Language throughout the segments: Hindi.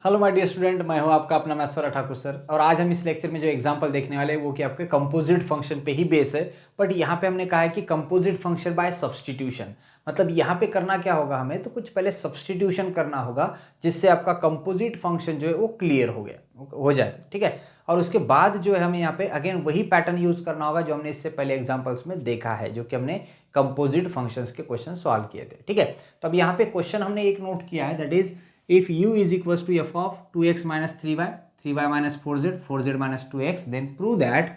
हेलो माय डियर स्टूडेंट, मैं हूं आपका अपना मैथ्स ठाकुर सर। और आज हम इस लेक्चर में जो एग्जांपल देखने वाले हैं वो कि आपके कंपोजिट फंक्शन पे ही बेस है। बट यहाँ पे हमने कहा है कि कंपोजिट फंक्शन बाय सब्स्टिट्यूशन, मतलब यहाँ पे करना क्या होगा, हमें तो कुछ पहले सब्स्टिट्यूशन करना होगा जिससे आपका कंपोजिट फंक्शन जो है वो क्लियर हो जाए। ठीक है, और उसके बाद जो है हमें यहाँ पे अगेन वही पैटर्न यूज करना होगा जो हमने इससे पहले एग्जाम्पल्स में देखा है, जो कि हमने कंपोजिट फंक्शंस के क्वेश्चन सॉल्व किए थे। ठीक है, तो अब यहाँ पे क्वेश्चन हमने एक नोट किया है, that is if u is equals to f of 2x minus 3y minus 4z minus 2x, then prove that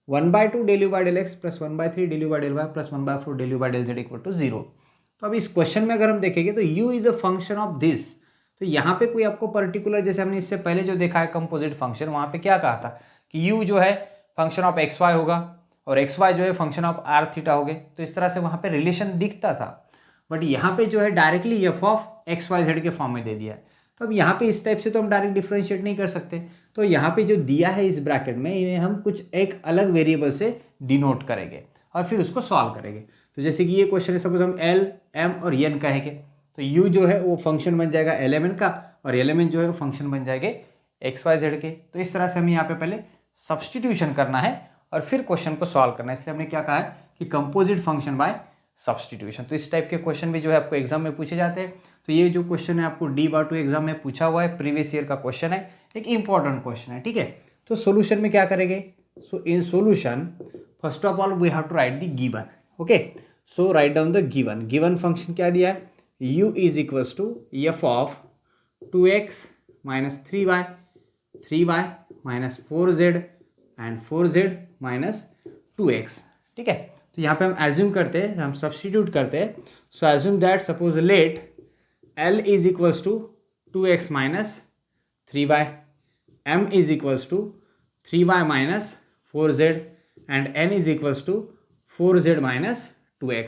1 by 2 del u by del x plus 1 by 3 del u by del y plus 1 by 4 del u by del z equal to 0। तो अब इस क्वेश्चन में अगर हम देखेंगे तो u is a function of this, तो यहाँ पे कोई आपको पर्टिकुलर, जैसे हमने इससे पहले जो देखा है कंपोजिट फंक्शन, वहां पे क्या कहा था कि u जो है फंक्शन ऑफ एक्स वाई होगा और एक्स वाई जो है फंक्शन ऑफ आर थीटा हो गए। तो इस तरह से वहां पे रिलेशन दिखता था, बट यहाँ पे जो है directly f of x Y z के फॉर्म में दे दिया है। तो अब यहाँ पे इस टाइप से तो हम डायरेक्ट डिफरेंशिएट नहीं कर सकते, तो यहाँ पे जो दिया है इस ब्रैकेट में, इन्हें हम कुछ एक अलग वेरिएबल से डिनोट करेंगे और फिर उसको सॉल्व करेंगे। तो जैसे कि ये क्वेश्चन है, सपोज हम एल एम और एन कहेंगे, तो यू जो है वो फंक्शन बन जाएगा एल एम एन का और एल एम एन जो है वो फंक्शन बन जाएंगे एक्स वाई जेड के। तो इस तरह से हमें यहाँ पे पहले सब्सटीट्यूशन करना है और फिर क्वेश्चन को सॉल्व करना है, इसलिए हमने क्या कहा है कि कंपोजिट फंक्शन बाय सब्सटीट्यूशन। तो इस टाइप के क्वेश्चन भी जो है आपको एग्जाम में पूछे जाते हैं। तो ये जो क्वेश्चन है आपको D/2 एग्जाम में पूछा हुआ है, प्रीवियस ईयर का क्वेश्चन है, एक इंपॉर्टेंट क्वेश्चन है। ठीक है, तो सॉल्यूशन में क्या करेंगे, so in solution first of all we have to write the given. Okay, so write down the given function क्या दिया है, u is equals to F of 2x minus 3y minus 4z and 4z minus 2x। ठीक है, तो यहाँ पे हम एज्यूम करते हैं, हम सब्स्टिट्यूट करते हैं। So assume that suppose let L is equals to 2x minus 3y, M is equals to 3y minus 4z and N is equals to 4z minus 2x।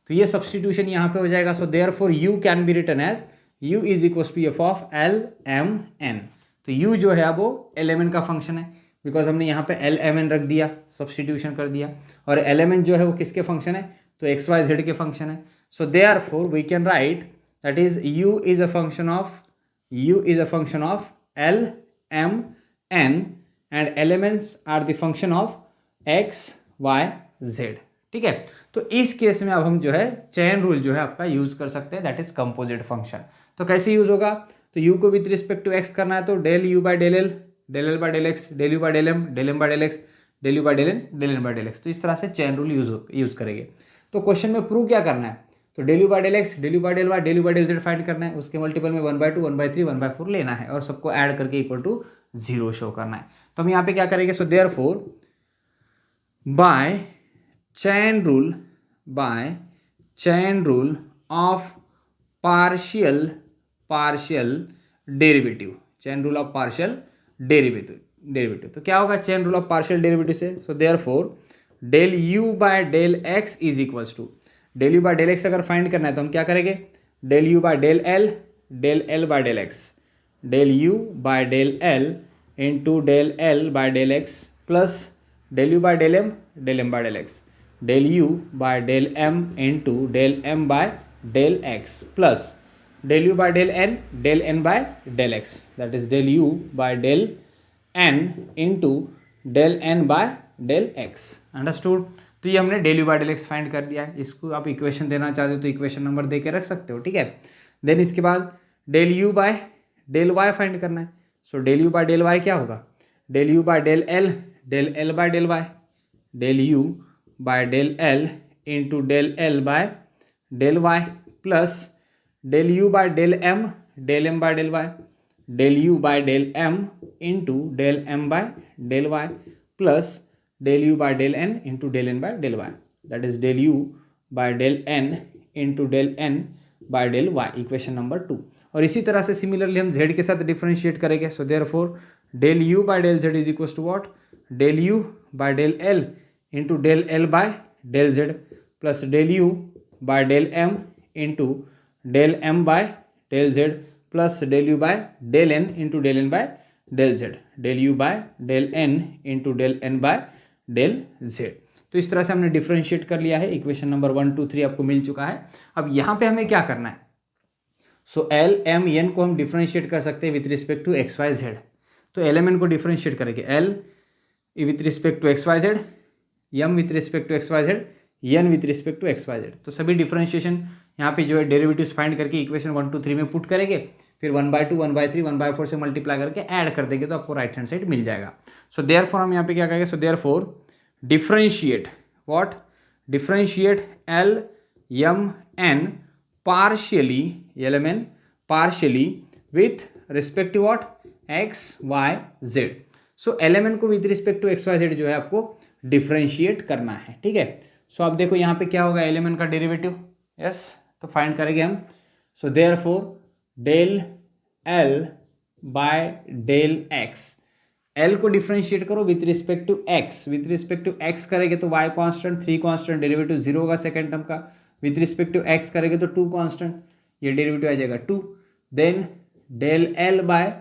तो ये सब्स्टिट्यूशन यहाँ पे हो जाएगा। So therefore u can be written as u is equals to F of L M N। तो u जो है वो एल का फंक्शन है, बिकॉज हमने यहाँ पे एल एम एन रख दिया, सब्स्टिट्यूशन कर दिया, और एल एम एन जो है वो किसके फंक्शन है, तो एक्स वाई जेड के फंक्शन है। So therefore we can write that is u is a function of l M n and elements are the function of x Y z. ठीक है, तो इस केस में अब हम जो है चेन रूल जो है आपका यूज कर सकते हैं, दैट इज कंपोजिट फंक्शन। तो कैसे यूज होगा, तो u को विद रिस्पेक्ट टू x करना है, तो del you by del L by del x, del you by del M by del x, del you by del N by del x. तो इस तरह से चेन रूल यूज करेंगे। तो क्वेश्चन में प्रूव क्या करना है, तो del you by del x, del you by del Y, del you by del z find करना है, उसके मल्टीपल में 1/2 1/3 1/4 लेना है और सबको ऐड करके इक्वल टू 0 शो करना है। तो हम यहाँ पे क्या करेंगे, so therefore by chain rule of partial derivative, chain rule of partial derivative. तो क्या होगा chain rule of partial derivative से, so therefore del you by del x is equals to, del you by del x अगर फाइंड करना है तो हम क्या करेंगे, del you by del L by del x, del you by del L into del L by del x plus del you by del M by del x, del you by del m into del M by del x plus del you by del N by del x, that is del you by del n into del N by del x. Understood. तो ये हमने del you by del x find कर दिया है। इसको आप इक्वेशन देना चाहते हो तो इक्वेशन नंबर दे के रख सकते हो। ठीक है, देन इसके बाद del you by del y find करना है। So del you by del y क्या होगा, del you by del L by del Y, del you by del L into del L by del Y plus del you by del M by del Y, del you by del m into del M by del Y plus del you by del n into del N by del Y, that is del you by del n into del N by del y, equation number 2। और इसी तरह से सिमिलरली हम z के साथ डिफरेंशिएट करेंगे। So therefore del you by del z is equal to what, del you by del L into del L by del z plus del you by del m into del M by del z plus del you by del n into del N by del Z, del you by del n into del N by del Z. तो इस तरह से हमने डिफरेंशिएट कर लिया है। इक्वेशन नंबर 1 2 3 आपको मिल चुका है। अब यहाँ पे हमें क्या करना है, सो एल एम एन को हम डिफ्रेंशिएट कर सकते हैं with respect to x Y Z. तो एल एम एन को डिफ्रेंशिएट करेंगे, L with respect to x Y Z, M with respect to x Y Z, N with respect to x Y Z. तो सभी डिफ्रेंशिएशन यहाँ पे जो है डेरिवेटिव्स फाइंड करके इक्वेशन 1 2 3 में पुट करेंगे, फिर 1/2 1/3 1/4 से मल्टीप्लाई करके ऐड कर देंगे तो आपको राइट हैंड साइड मिल जाएगा। सो देयरफॉर हम यहाँ पे क्या करेंगे, so therefore differentiate what, differentiate L M N partially, L M N partially with respect to what, x Y z. So L M N को with respect to x Y z जो है आपको डिफ्रेंशिएट करना है, ठीक है। सो अब देखो यहाँ पे क्या होगा, एल एम एन का डेरिवेटिव, यस, तो फाइंड करेंगे हम। So therefore del L by del X, L को डिफ्रेंशिएट करो with respect to X, with respect to X करेंगे तो वाई कांस्टेंट, 3 कांस्टेंट, डेरिवेटिव 0 होगा सेकंड टर्म का, विथ रिस्पेक्ट टू एक्स करेंगे तो 2 कांस्टेंट, ये डेरिवेटिव आ जाएगा 2। Then del L by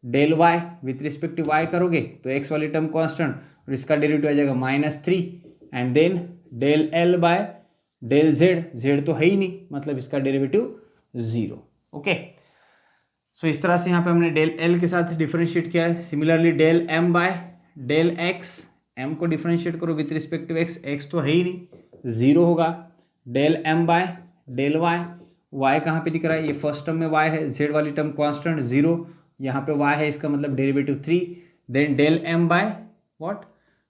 del Y, with respect to Y करोगे तो एक्स वाली टर्म कांस्टेंट और इसका डेरिवेटिव आ जाएगा -3। And then del L by del Z, Z तो है ही नहीं मतलब इसका डेरिवेटिव 0। ओके, सो इस तरह से यहाँ पे हमने डेल एल के साथ डिफरेंशिएट किया है। Similarly del M by del X, M को डिफरेंशिएट करो with respect to X, X तो है ही नहीं 0 होगा। Del M by del Y, Y कहाँ पे दिख रहा है, ये फर्स्ट टर्म में वाई है, जेड वाली टर्म कांस्टेंट 0, यहाँ पे वाई है, इसका मतलब derivative 3। Then del M by what,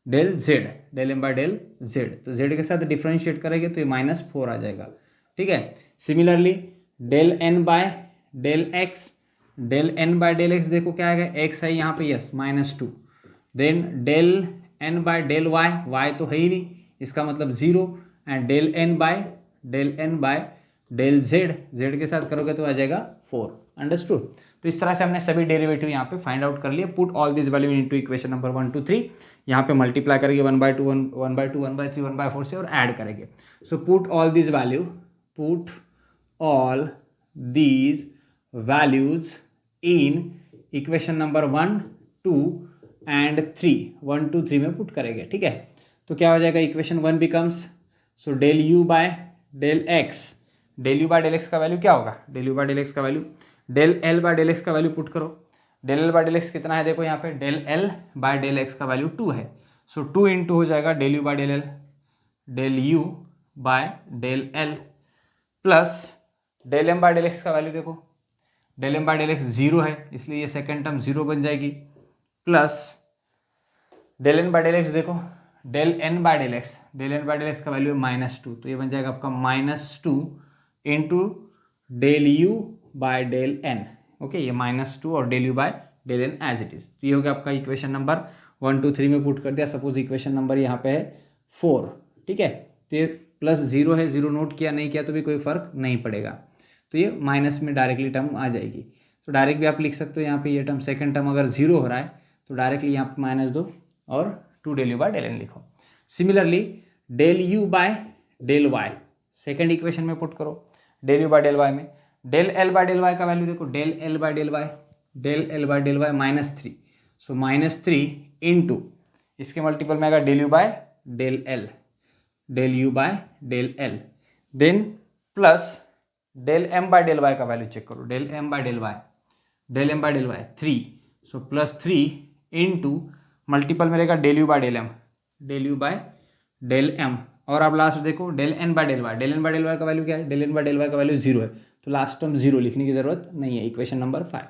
del Z, del M by del Z, तो जेड के साथ डिफरेंशिएट करेंगे तो ये -4 आ जाएगा, ठीक है। Similarly del N by del x, del N by del x देखो क्या आएगा, एक्स है यहाँ पे, yes, -2। Then del N by del Y, Y तो है ही नहीं, इसका मतलब 0। And del N by del Z, Z के साथ करोगे तो आ जाएगा 4। अंडरस्टूड। तो इस तरह से हमने सभी डेरिवेटिव यहाँ पे फाइंड आउट कर लिए। Put all this value into equation number 1 2 3, यहाँ पे मल्टीप्लाई करेंगे 1/2 1/2 1/3 1/4 से और ऐड करेंगे। So put all this value, put all these values in equation number 1 2 and 3, 1 2 3 में पुट करेंगे, ठीक है। तो क्या हो जाएगा, equation 1 becomes, so del you by del x, del you by del x का वैल्यू क्या होगा, del you by del x का value, del L by del x का वैल्यू पुट करो। Del L by del x कितना है, देखो यहाँ पे del L by del x का वैल्यू 2 है। सो 2 इंटू हो जाएगा del you by del L, del you by del L, plus del M by del x का वैल्यू देखो, del M by del x 0 है इसलिए ये सेकेंड टर्म 0 बन जाएगी, plus del N by del x देखो, del N by del x, del N by del x का वैल्यू है -2, तो ये बन जाएगा आपका -2 into del you by del N. Okay, ये -2 और del you by del N as it is. तो ये हो गया आपका इक्वेशन नंबर 1 2 3 में पुट कर दिया। सपोज इक्वेशन नंबर यहाँ पे है 4, ठीक है, तो ये +0 है, 0 नोट किया नहीं किया तो भी कोई फर्क नहीं पड़ेगा, तो ये माइनस में डायरेक्टली टर्म आ जाएगी। तो डायरेक्ट भी आप लिख सकते हो यहाँ पे, ये टर्म सेकंड टर्म अगर 0 हो रहा है तो डायरेक्टली यहाँ पे -2 और 2 del you by del N लिखो। Similarly del you by del y second equation में पुट करो, del you by del y में del L by del Y का वैल्यू देखो, del L by del Y, del L by del Y -3, so -3 into इसके मल्टीपल में आएगा del you by del L, del you by del L, then plus del M by del Y का वैल्यू चेक करो, del M by del Y, del M by del Y 3, so +3 into multiple में रहेगा del you by del M, del you by del M, और अब लास्ट देखो del N by del Y, del N by del Y का वैल्यू क्या है, del N by del Y का वैल्यू 0 है, तो लास्ट टर्म 0 लिखने की जरूरत नहीं है, equation number 5।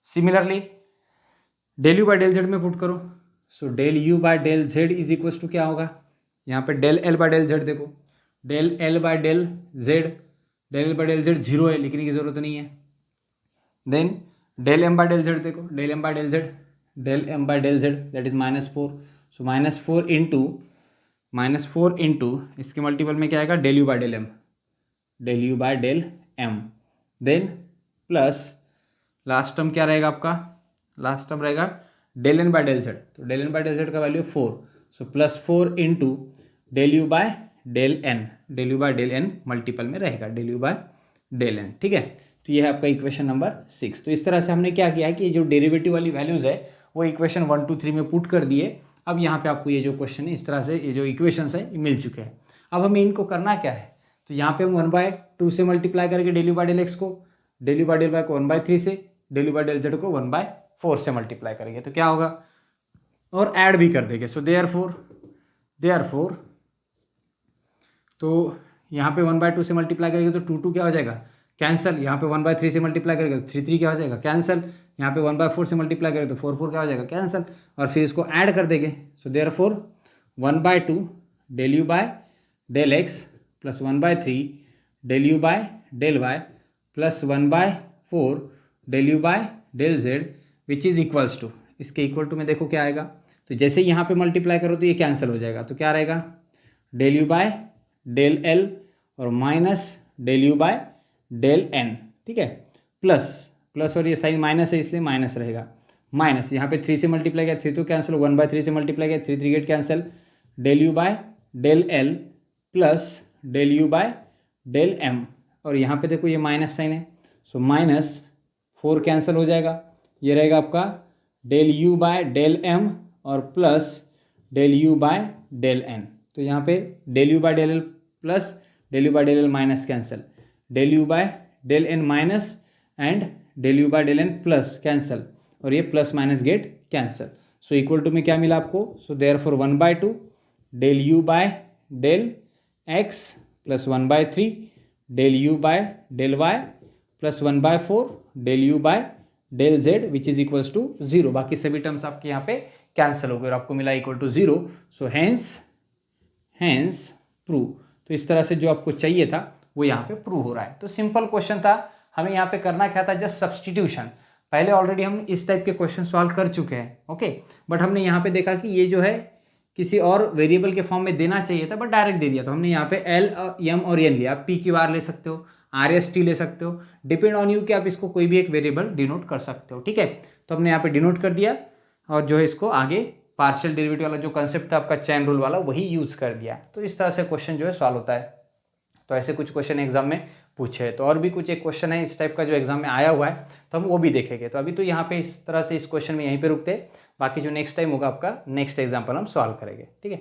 Similarly del you by del Z में पुट करो, so del you by del Z is equal to क्या होगा, यहाँ पे del L by del Z देखो, del L by del Z, del L by del Z 0 है, लिखने की जरूरत नहीं है। Then del M by del Z देखो, del M by del Z, del M by del Z that is -4, so -4 into इसके मल्टीपल में क्या आएगा, del you by del M, del you by del m, then plus last term क्या रहेगा आपका, लास्ट टर्म रहेगा del N by del Z, तो del N by del z का value 4, so +4 into del you by del n, del you by del n multiple में रहेगा del you by del n, ठीक है। तो ये है आपका इक्वेशन नंबर 6। तो इस तरह से हमने क्या किया है कि ये जो डेरिवेटिव वाली वैल्यूज है वो इक्वेशन 1 2 3 में पुट कर दिए। अब यहाँ पे आपको ये जो क्वेश्चन है इस तरह से ये जो इक्वेशंस है ये मिल चुके हैं। अब हमें इनको करना क्या है, तो यहाँ पे हम 1/2 से मल्टीप्लाई करके del you by del x को, del u by del y को 1/3 से, del u by del z को 1/4 से मल्टीप्लाई करेंगे तो क्या होगा, और ऐड भी कर देंगे। सो देयरफॉर तो यहाँ पे 1/2 से मल्टीप्लाई करेंगे तो 2 क्या हो जाएगा, कैंसल। यहाँ पे 1/3 से मल्टीप्लाई करेंगे तो 3 क्या हो जाएगा, कैंसल। यहाँ पे 1/4 से मल्टीप्लाई करेंगे तो 4 क्या हो जाएगा, कैंसल। और फिर इसको ऐड कर देंगे। So therefore 1/2 del you by del x plus 1/3 del you by del Y plus 1/4 del you by del Z which is equals to, इसके इक्वल टू में देखो क्या आएगा। तो जैसे यहाँ पे मल्टीप्लाई करो तो ये कैंसिल हो जाएगा, तो क्या रहेगा, del you by del l और minus del you by del n, ठीक है, प्लस और ये साइन माइनस है इसलिए माइनस रहेगा, माइनस यहाँ पे 3 से मल्टीप्लाई किया 3 तो कैंसिल, 1/3 से मल्टीप्लाई किया 3 get cancel, del you by del L plus del you by del M, और यहाँ पे देखो ये माइनस साइन है, सो -4 कैंसिल हो जाएगा, ये रहेगा आपका del you by del M और plus del you by del n. तो यहाँ पे del you by del L plus del you by del l minus cancel, del you by del n minus and del you by del n plus cancel, और ये plus minus get cancel. So equal to में क्या मिला आपको, so therefore 1/2 del you by del x plus 1/3 del you by del Y plus 1/4 del you by del Z which is equals to 0। बाकी सभी टर्म्स आपके यहाँ पे कैंसिल हो गए और आपको मिला equal to 0। So hence prove. तो इस तरह से जो आपको चाहिए था वो यहाँ पे प्रूव हो रहा है। तो सिंपल क्वेश्चन था, हमें यहाँ पे करना क्या था, जस्ट सब्सटीट्यूशन। पहले ऑलरेडी हम इस टाइप के क्वेश्चन सॉल्व कर चुके हैं, ओके, बट हमने यहाँ पे देखा कि ये जो है किसी और वेरिएबल के फॉर्म में देना चाहिए था बट डायरेक्ट दे दिया, तो हमने यहाँ पे एल एम और एन लिया। आप पी क्यू आर ले सकते हो, आर एस टी ले सकते हो, डिपेंड ऑन यू कि आप इसको कोई भी एक वेरिएबल डिनोट कर सकते हो, ठीक है। तो हमने यहाँ पे डिनोट कर दिया और जो है इसको आगे पार्शियल डेरिवेटिव वाला जो कंसेप्ट था आपका चैन रूल वाला वही यूज कर दिया। तो इस तरह से क्वेश्चन जो है सॉल्व होता है। तो ऐसे कुछ क्वेश्चन एग्जाम में पूछे, तो और भी कुछ एक क्वेश्चन है इस टाइप का जो एग्जाम में आया हुआ है, तो हम वो भी देखेंगे। तो अभी तो यहाँ पे इस तरह से इस क्वेश्चन में यहीं पे रुकते हैं, बाकी जो नेक्स्ट टाइम होगा आपका नेक्स्ट एग्जाम्पल हम सॉल्व करेंगे, ठीक है।